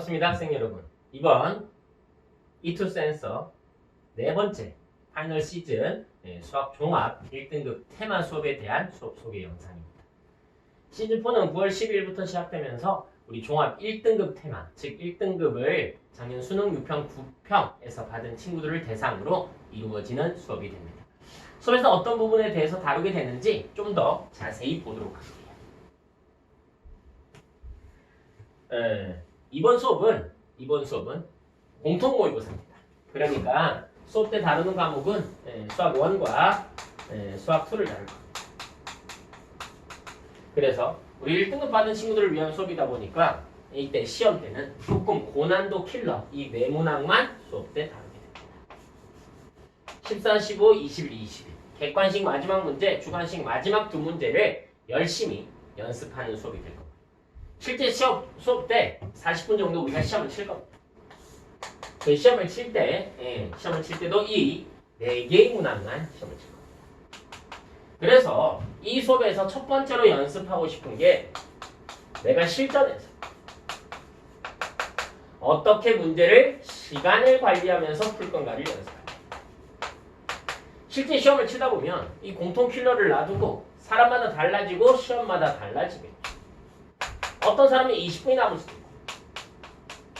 반갑습니다, 학생 여러분. 이번 E2 센서 네 번째 파이널 시즌 수학 종합 1등급 테마 수업에 대한 수업 소개 영상입니다. 시즌 4는 9월 10일부터 시작되면서 우리 종합 1등급 테마, 즉 1등급을 작년 수능 6평, 9평에서 받은 친구들을 대상으로 이루어지는 수업이 됩니다. 수업에서 어떤 부분에 대해서 다루게 되는지 좀 더 자세히 보도록 할게요. 이번 수업은 공통 모의고사입니다. 그러니까 수업 때 다루는 과목은 수학 1과 수학 2를 다룰 겁니다. 그래서 우리 1등급 받은 친구들을 위한 수업이다 보니까 이때 시험 때는 조금 고난도 킬러 이 네 문항만 수업 때 다루게 됩니다. 14, 15, 21, 21 객관식 마지막 문제, 주관식 마지막 두 문제를 열심히 연습하는 수업이 될 겁니다. 실제 수업 때 40분 정도 우리가 시험을 칠 겁니다. 그 시험을 칠 때도 이 4개의 문항만 시험을 칠 겁니다. 그래서 이 수업에서 첫 번째로 연습하고 싶은 게 내가 실전에서 어떻게 문제를 시간을 관리하면서 풀 건가를 연습합니다. 실제 시험을 치다 보면 이 공통 킬러를 놔두고 사람마다 달라지고 시험마다 달라지겠죠. 어떤 사람은 20분이 남을 수도 있고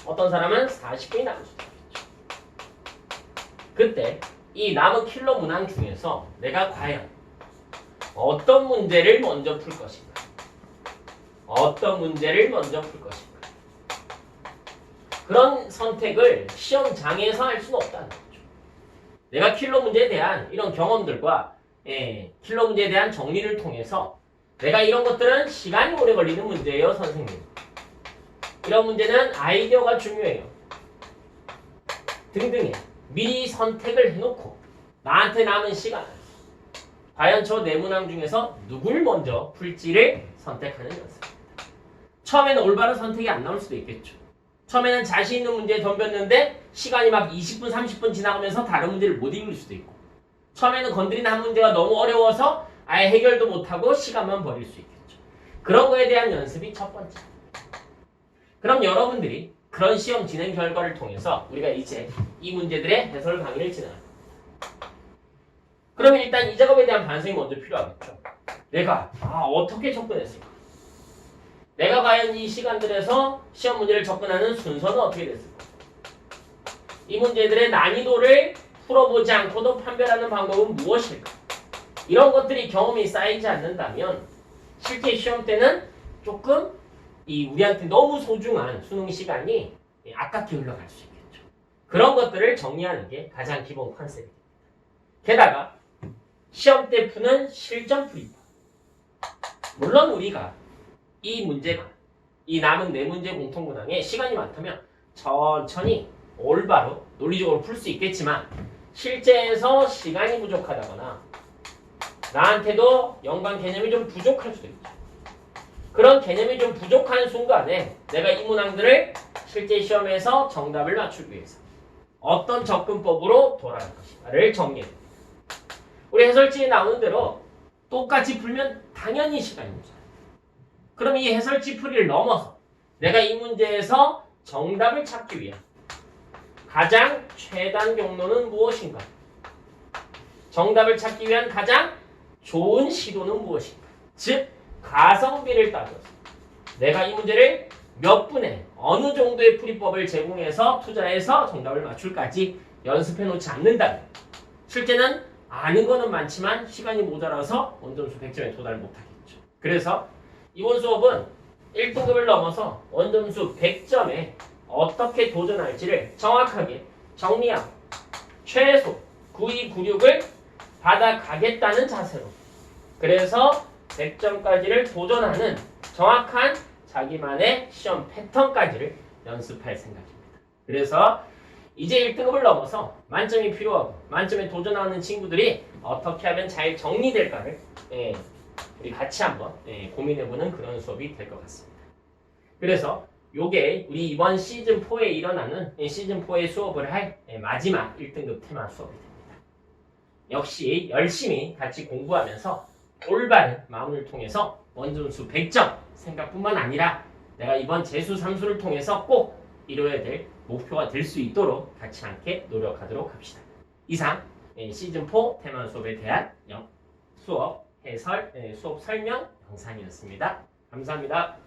어떤 사람은 40분이 남을 수도 있겠죠. 그때 이 남은 킬러 문항 중에서 내가 과연 어떤 문제를 먼저 풀 것인가? 그런 선택을 시험장에서 할 수는 없다는 거죠. 내가 킬러 문제에 대한 이런 경험들과 킬러 문제에 대한 정리를 통해서 내가 이런 것들은 시간이 오래 걸리는 문제예요, 선생님. 이런 문제는 아이디어가 중요해요. 등등의 미리 선택을 해놓고 나한테 남은 시간 과연 저 네 문항 중에서 누굴 먼저 풀지를 선택하는 연습입니다. 처음에는 올바른 선택이 안 나올 수도 있겠죠. 처음에는 자신 있는 문제에 덤볐는데 시간이 막 20분, 30분 지나가면서 다른 문제를 못 읽을 수도 있고 처음에는 건드린 한 문제가 너무 어려워서 아예 해결도 못하고 시간만 버릴 수 있겠죠. 그런 거에 대한 연습이 첫 번째. 그럼 여러분들이 그런 시험 진행 결과를 통해서 우리가 이제 이 문제들의 해설 강의를 진행합니다. 그러면 일단 이 작업에 대한 반성이 먼저 필요하겠죠. 내가 어떻게 접근했을까? 내가 과연 이 시간들에서 시험 문제를 접근하는 순서는 어떻게 됐을까? 이 문제들의 난이도를 풀어보지 않고도 판별하는 방법은 무엇일까? 이런 것들이 경험이 쌓이지 않는다면 실제 시험 때는 조금 우리한테 너무 소중한 수능 시간이 아깝게 흘러갈 수 있겠죠. 그런 것들을 정리하는 게 가장 기본 컨셉입니다. 게다가 시험 때 푸는 실전 풀이법. 물론 우리가 이 문제가 이 남은 네 문제 공통 문항에 시간이 많다면 천천히 올바로 논리적으로 풀 수 있겠지만 실제에서 시간이 부족하다거나 나한테도 연관 개념이 좀 부족할 수도 있죠. 그런 개념이 좀 부족한 순간에 내가 이 문항들을 실제 시험에서 정답을 맞추기 위해서 어떤 접근법으로 돌아갈 것인가를 정리해야 됩니다. 우리 해설지에 나오는 대로 똑같이 풀면 당연히 시간이 모자라요. 그럼 이 해설지 풀이를 넘어서 내가 이 문제에서 정답을 찾기 위한 가장 최단 경로는 무엇인가? 정답을 찾기 위한 가장 좋은 시도는 무엇인가? 즉 가성비를 따져서 내가 이 문제를 몇 분에 어느 정도의 풀이법을 제공해서 투자해서 정답을 맞출까지 연습해 놓지 않는다면 실제는 아는 거는 많지만 시간이 모자라서 원점수 100점에 도달 못하겠죠. 그래서 이번 수업은 1등급을 넘어서 원점수 100점에 어떻게 도전할지를 정확하게 정리하고 최소 9296을 받아가겠다는 자세로 그래서 100점까지를 도전하는 정확한 자기만의 시험 패턴까지를 연습할 생각입니다. 그래서 이제 1등급을 넘어서 만점이 필요하고 만점에 도전하는 친구들이 어떻게 하면 잘 정리될까를 우리 같이 한번 고민해보는 그런 수업이 될 것 같습니다. 그래서 요게 우리 이번 시즌4에 일어나는 시즌4의 수업을 할 마지막 1등급 테마 수업이 됩니다. 역시 열심히 같이 공부하면서 올바른 마음을 통해서 원점수 100점 생각뿐만 아니라 내가 이번 재수 3수를 통해서 꼭 이뤄야 될 목표가 될 수 있도록 같이 함께 노력하도록 합시다. 이상 시즌4 테마 수업에 대한 수업 해설, 수업 설명 영상이었습니다. 감사합니다.